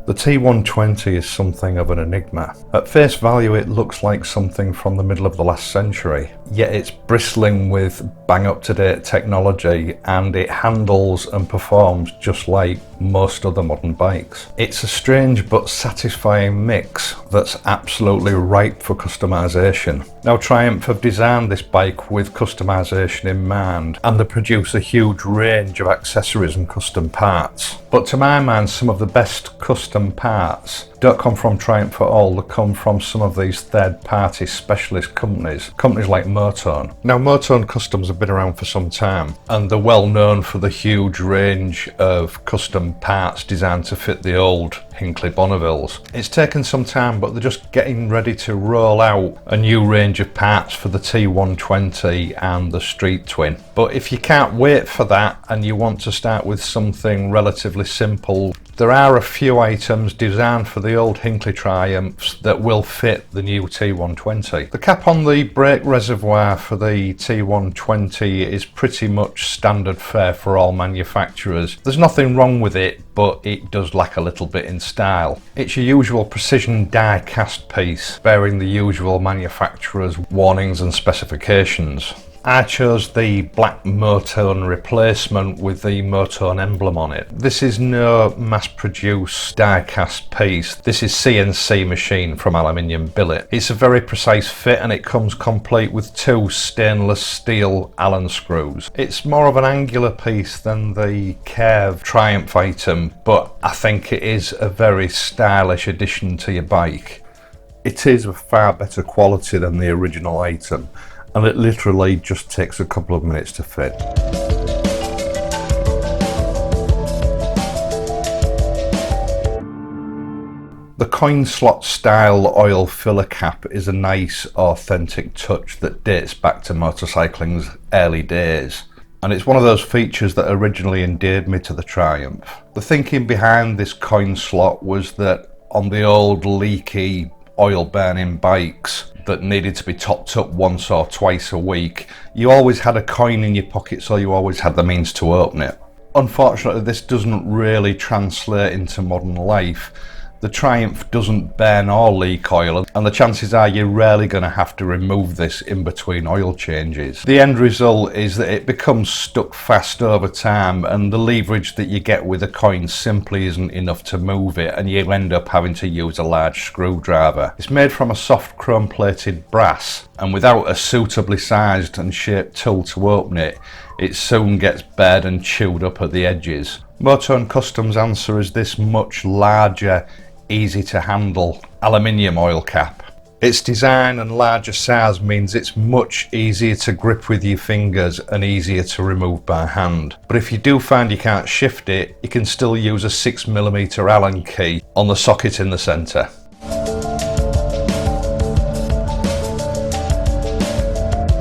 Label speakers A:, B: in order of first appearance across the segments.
A: The T120 is something of an enigma. At face value it looks like something from the middle of the last century, yet it's bristling with bang up to date technology and it handles and performs just like most other modern bikes. It's a strange but satisfying mix that's absolutely ripe for customization. Now Triumph have designed this bike with customization in mind, and they produce a huge range of accessories and custom parts. But to my mind, some of the best custom parts don't come from Triumph at all. They come from some of these third-party specialist companies like MOTONE. Now MOTONE Customs have been around for some time and they're well known for the huge range of custom parts designed to fit the old Hinckley Bonnevilles. It's taken some time, but they're just getting ready to roll out a new range of parts for the T120 and the Street Twin. But if you can't wait for that and you want to start with something relatively simple, there are a few items designed for the old Hinckley Triumphs that will fit the new T120. The cap on the brake reservoir for the T120 is pretty much standard fare for all manufacturers. There's nothing wrong with it, but it does lack a little bit in style. It's your usual precision die cast piece, bearing the usual manufacturer's warnings and specifications. I chose the black MOTONE replacement with the MOTONE emblem on it. This is no mass-produced die-cast piece. This is CNC machine from aluminium billet. It's a very precise fit and it comes complete with 2 stainless steel Allen screws. It's more of an angular piece than the curved Triumph item, but I think it is a very stylish addition to your bike. It is of far better quality than the original item, and it literally just takes a couple of minutes to fit. The coin slot style oil filler cap is a nice authentic touch that dates back to motorcycling's early days, and it's one of those features that originally endeared me to the Triumph. The thinking behind this coin slot was that on the old leaky oil burning bikes that needed to be topped up once or twice a week, you always had a coin in your pocket, so you always had the means to open it. Unfortunately, this doesn't really translate into modern life. The Triumph doesn't burn or leak oil, and the chances are you're rarely going to have to remove this in between oil changes. The end result is that it becomes stuck fast over time, and the leverage that you get with a coin simply isn't enough to move it, and you end up having to use a large screwdriver. It's made from a soft chrome plated brass, and without a suitably sized and shaped tool to open it, it soon gets bared and chewed up at the edges. MOTONE Customs' answer is this much larger, easy to handle aluminium oil cap. Its design and larger size means it's much easier to grip with your fingers and easier to remove by hand. But if you do find you can't shift it, you can still use a 6mm Allen key on the socket in the centre.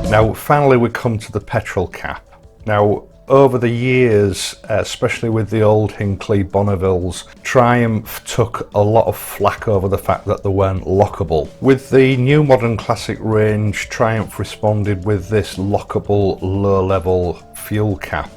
A: Now finally we come to the petrol cap. Now over the years, especially with the old Hinckley Bonnevilles, Triumph took a lot of flack over the fact that they weren't lockable. With the new modern classic range, Triumph responded with this lockable low-level fuel cap.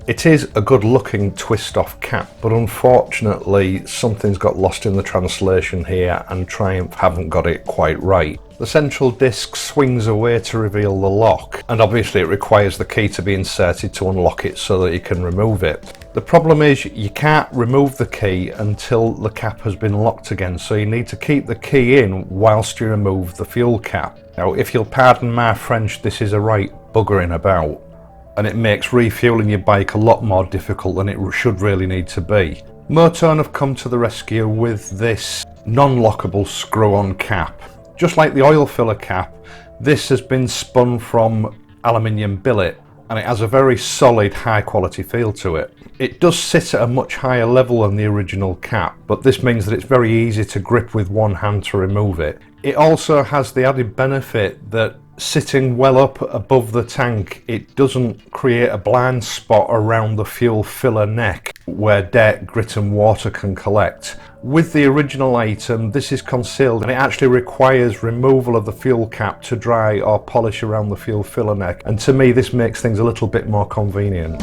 A: It is a good looking twist off cap, but unfortunately something's got lost in the translation here and Triumph haven't got it quite right. The central disc swings away to reveal the lock, and obviously it requires the key to be inserted to unlock it so that you can remove it. The problem is you can't remove the key until the cap has been locked again, so you need to keep the key in whilst you remove the fuel cap. Now if you'll pardon my French, this is a right buggering about, and it makes refueling your bike a lot more difficult than it should really need to be. MOTONE have come to the rescue with this non-lockable screw-on cap. Just like the oil filler cap, this has been spun from aluminium billet and it has a very solid, high quality feel to it. It does sit at a much higher level than the original cap, but this means that it's very easy to grip with one hand to remove it. It also has the added benefit that sitting well up above the tank, it doesn't create a blind spot around the fuel filler neck where dirt, grit and water can collect. With the original item, this is concealed and it actually requires removal of the fuel cap to dry or polish around the fuel filler neck, and to me this makes things a little bit more convenient.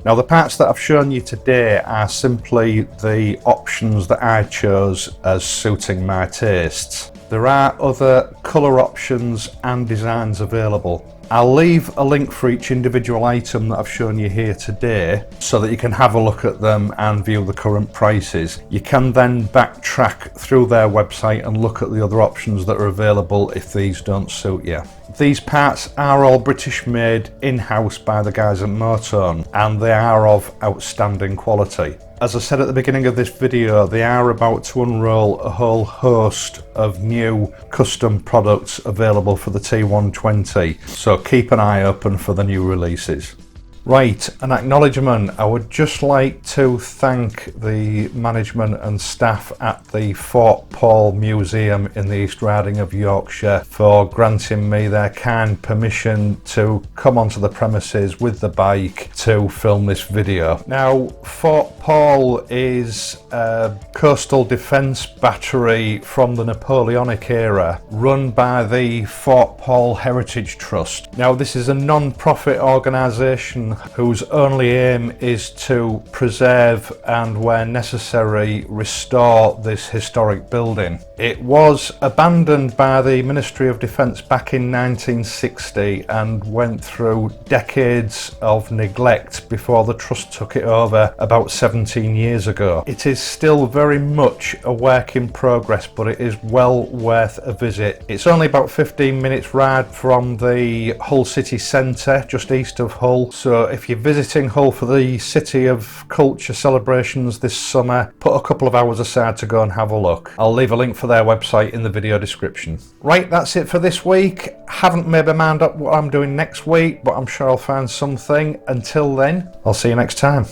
A: Now the parts that I've shown you today are simply the options that I chose as suiting my tastes. There are other colour options and designs available. I'll leave a link for each individual item that I've shown you here today so that you can have a look at them and view the current prices. You can then backtrack through their website and look at the other options that are available if these don't suit you. These parts are all British made in-house by the guys at MOTONE, and they are of outstanding quality. As I said at the beginning of this video, they are about to unroll a whole host of new custom products available for the T120, so keep an eye open for the new releases. Right, an acknowledgement. I would just like to thank the management and staff at the Fort Paul Museum in the East Riding of Yorkshire for granting me their kind permission to come onto the premises with the bike to film this video. Now, Fort Paul is a coastal defence battery from the Napoleonic era run by the Fort Paul Heritage Trust. Now, this is a non-profit organisation whose only aim is to preserve and, where necessary, restore this historic building. It was abandoned by the Ministry of Defence back in 1960 and went through decades of neglect before the trust took it over about 17 years ago. It is still very much a work in progress, but it is well worth a visit. It's only about 15 minutes ride from the Hull city centre, just east of Hull, so if you're visiting Hull for the City of Culture celebrations this summer, put a couple of hours aside to go and have a look. I'll leave a link for their website in the video description. Right, that's it for this week. Haven't made my mind up what I'm doing next week, but I'm sure I'll find something. Until then, I'll see you next time.